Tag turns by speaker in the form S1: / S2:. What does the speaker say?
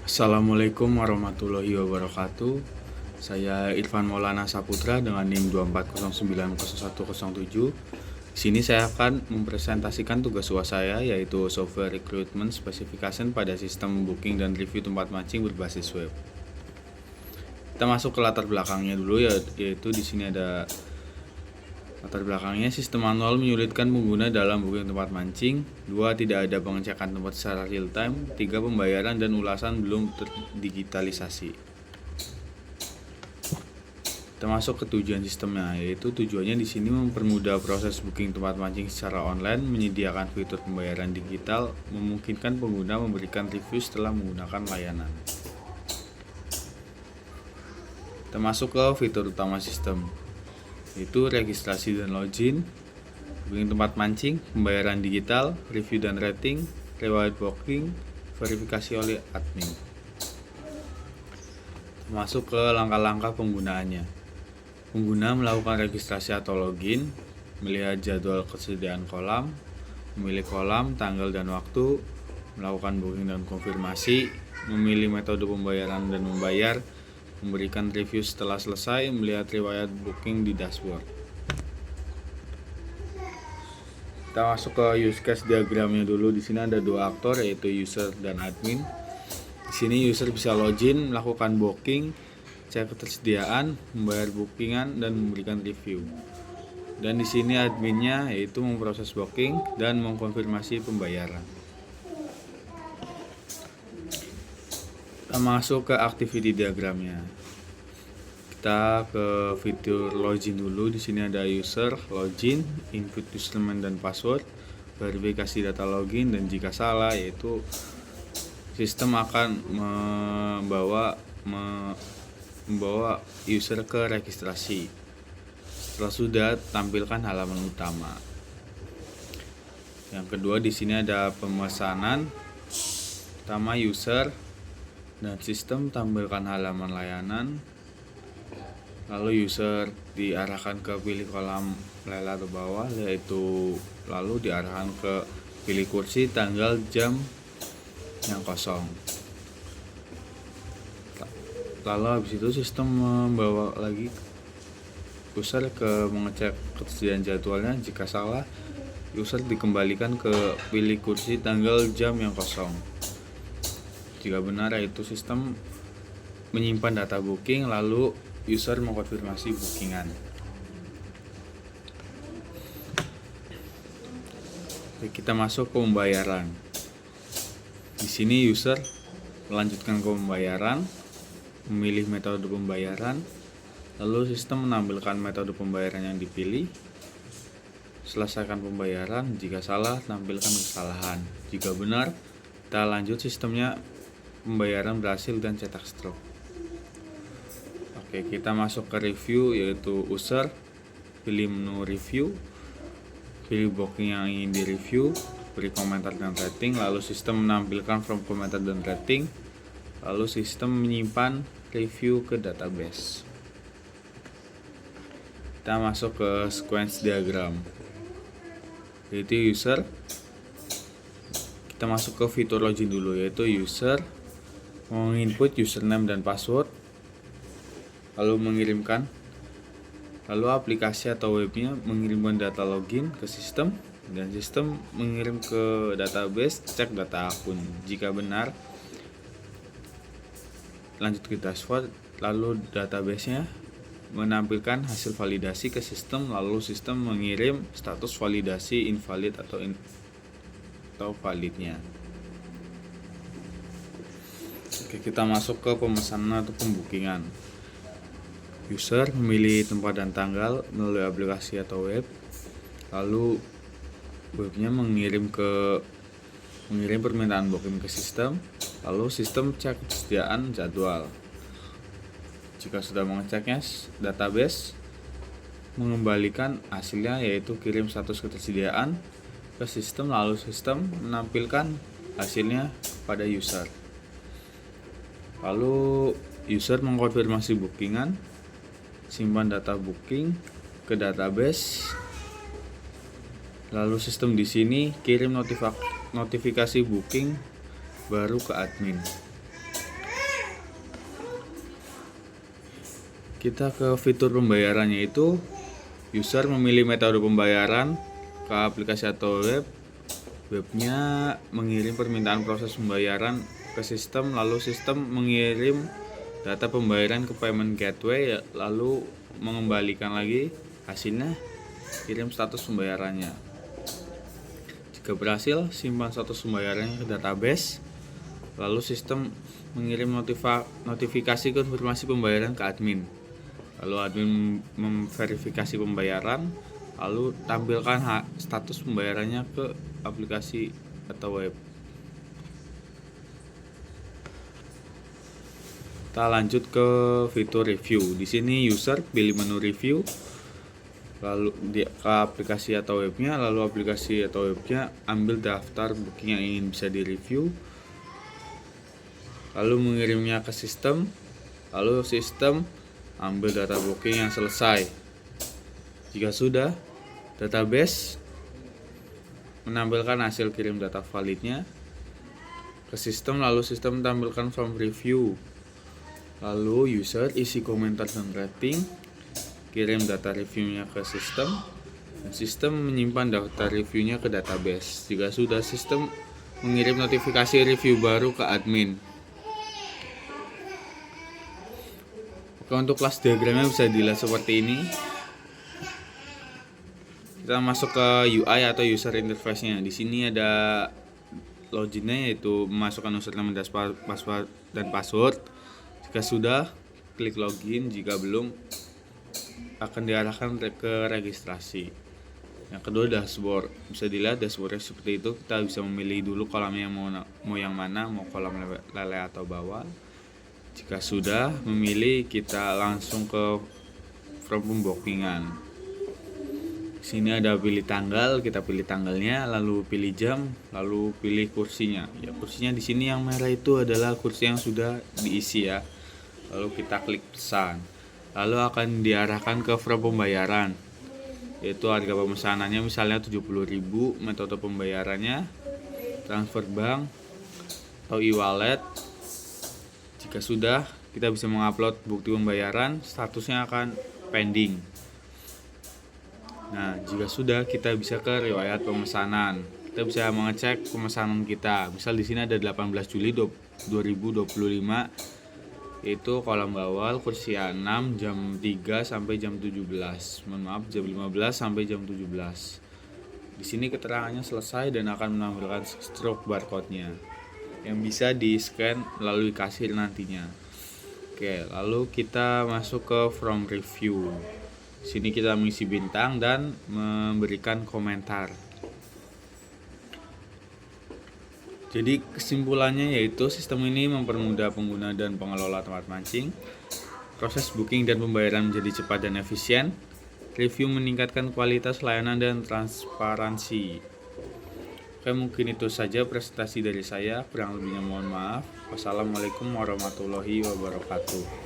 S1: Assalamualaikum warahmatullahi wabarakatuh. Saya Irfan Maulana Saputra dengan NIM 240901007. Di sini saya akan mempresentasikan tugas UAS saya, yaitu Software Recruitment Specification pada sistem booking dan review tempat mancing berbasis web. Kita masuk ke latar belakangnya dulu, yaitu di sini ada latar belakangnya. Sistem manual menyulitkan pengguna dalam booking tempat mancing. 2. Tidak ada pengecekan tempat secara real time. 3. Pembayaran dan ulasan belum terdigitalisasi. Kita masuk ke tujuan sistemnya, yaitu tujuannya di sini mempermudah proses booking tempat mancing secara online, menyediakan fitur pembayaran digital, memungkinkan pengguna memberikan review setelah menggunakan layanan. Kita masuk ke fitur utama sistem, yaitu registrasi dan login, booking tempat mancing, pembayaran digital, review dan rating, reward booking, verifikasi oleh admin. Masuk ke langkah-langkah penggunaannya. Pengguna melakukan registrasi atau login, melihat jadwal kesediaan kolam, memilih kolam, tanggal dan waktu, melakukan booking dan konfirmasi, memilih metode pembayaran dan membayar, memberikan review setelah selesai, melihat riwayat booking di dashboard. Kita masuk ke use case diagramnya dulu. Di sini ada dua aktor, yaitu user dan admin. Di sini user bisa login, melakukan booking, cek ketersediaan, membayar bookingan dan memberikan review. Dan di sini adminnya, yaitu memproses booking dan mengkonfirmasi pembayaran. Kita masuk ke activity diagramnya. Kita ke fitur login dulu. Di sini ada user, login, input username dan password, verifikasi data login, dan jika salah, yaitu sistem akan membawa user ke registrasi. Setelah sudah, tampilkan halaman utama. Yang kedua, di sini ada pemesanan. Pertama, user dan sistem tampilkan halaman layanan. Lalu user diarahkan ke pilih kolam layar ke bawah, yaitu lalu diarahkan ke pilih kursi, tanggal, jam yang kosong. Lalu habis itu sistem membawa lagi user ke mengecek ketersediaan jadwalnya. Jika salah, user dikembalikan ke pilih kursi, tanggal, jam yang kosong. Jika benar, yaitu sistem menyimpan data booking, lalu user mengkonfirmasi bookingan. Oke, kita masuk ke pembayaran. Di sini user melanjutkan ke pembayaran, memilih metode pembayaran, lalu sistem menampilkan metode pembayaran yang dipilih. Selesaikan pembayaran. Jika salah, tampilkan kesalahan. Jika benar, kita lanjut. Sistemnya pembayaran berhasil dan cetak stroke. Oke, kita masuk ke review, yaitu user, pilih menu review, pilih booking yang ingin direview, beri komentar dan rating, lalu sistem menampilkan form komentar dan rating, lalu sistem menyimpan review ke database. Kita masuk ke sequence diagram, yaitu user. Kita masuk ke fitur login dulu, yaitu user menginput username dan password, lalu mengirimkan, lalu aplikasi atau webnya mengirimkan data login ke sistem, dan sistem mengirim ke database, cek data akun. Jika benar, lanjut ke dashboard, lalu database-nya menampilkan hasil validasi ke sistem, lalu sistem mengirim status validasi invalid atau validnya. Oke, kita masuk ke pemesanan atau pembookingan. User memilih tempat dan tanggal melalui aplikasi atau web, lalu webnya mengirim permintaan booking ke sistem, lalu sistem cek kesediaan jadwal. Jika sudah mengeceknya, database mengembalikan hasilnya, yaitu kirim status ketersediaan ke sistem, lalu sistem menampilkan hasilnya pada user. Lalu user mengkonfirmasi bookingan, simpan data booking ke database, lalu sistem di sini kirim notifikasi booking baru ke admin. Kita ke fitur pembayarannya, itu user memilih metode pembayaran ke aplikasi atau webnya mengirim permintaan proses pembayaran ke sistem, lalu sistem mengirim data pembayaran ke payment gateway, lalu mengembalikan lagi hasilnya, kirim status pembayarannya. Jika berhasil, simpan status pembayarannya ke database, lalu sistem mengirim notifikasi konfirmasi pembayaran ke admin. Lalu admin memverifikasi pembayaran, lalu tampilkan status pembayarannya ke aplikasi atau web. Kita lanjut ke fitur review. Di sini user pilih menu review, lalu ke aplikasi atau webnya, lalu aplikasi atau webnya ambil daftar booking yang ingin bisa direview, lalu mengirimnya ke sistem, lalu sistem ambil data booking yang selesai. Jika sudah, database menampilkan hasil kirim data validnya ke sistem, lalu sistem tampilkan form review, lalu user isi komentar dan rating, kirim data reviewnya ke sistem, dan sistem menyimpan data reviewnya ke database. Jika sudah, sistem mengirim notifikasi review baru ke admin. Oke, untuk kelas diagramnya bisa dilihat seperti ini. Kita masuk ke UI atau user interface-nya. Di sini ada loginnya, yaitu memasukkan username dan password. Jika sudah, klik login. Jika belum, akan diarahkan ke registrasi. Yang kedua, dashboard. Bisa dilihat dashboardnya seperti itu. Kita bisa memilih dulu kolamnya mau yang mana, mau kolam lele atau bawah. Jika sudah memilih, kita langsung ke form pembookingan. Sini ada pilih tanggal, kita pilih tanggalnya, lalu pilih jam, lalu pilih kursinya. Ya, kursinya di sini yang merah itu adalah kursi yang sudah diisi ya. Lalu kita klik pesan. Lalu akan diarahkan ke form pembayaran, yaitu harga pemesanannya misalnya 70.000, metode pembayarannya transfer bank atau e-wallet. Jika sudah, kita bisa mengupload bukti pembayaran, statusnya akan pending. Nah, jika sudah, kita bisa ke riwayat pemesanan. Kita bisa mengecek pemesanan kita. Misal di sini ada 18 Juli 2025, yaitu kolom bawah kursi A6 jam 3 sampai jam 17. Mohon maaf, jam 15 sampai jam 17. Di sini keterangannya selesai dan akan menampilkan stroke barcode-nya yang bisa di-scan melalui kasir nantinya. Oke, lalu kita masuk ke from review. Sini kita mengisi bintang dan memberikan komentar. Jadi kesimpulannya yaitu sistem ini mempermudah pengguna dan pengelola tempat mancing. Proses booking dan pembayaran menjadi cepat dan efisien. Review meningkatkan kualitas layanan dan transparansi. Oke, mungkin itu saja presentasi dari saya. Kurang lebihnya mohon maaf. Wassalamualaikum warahmatullahi wabarakatuh.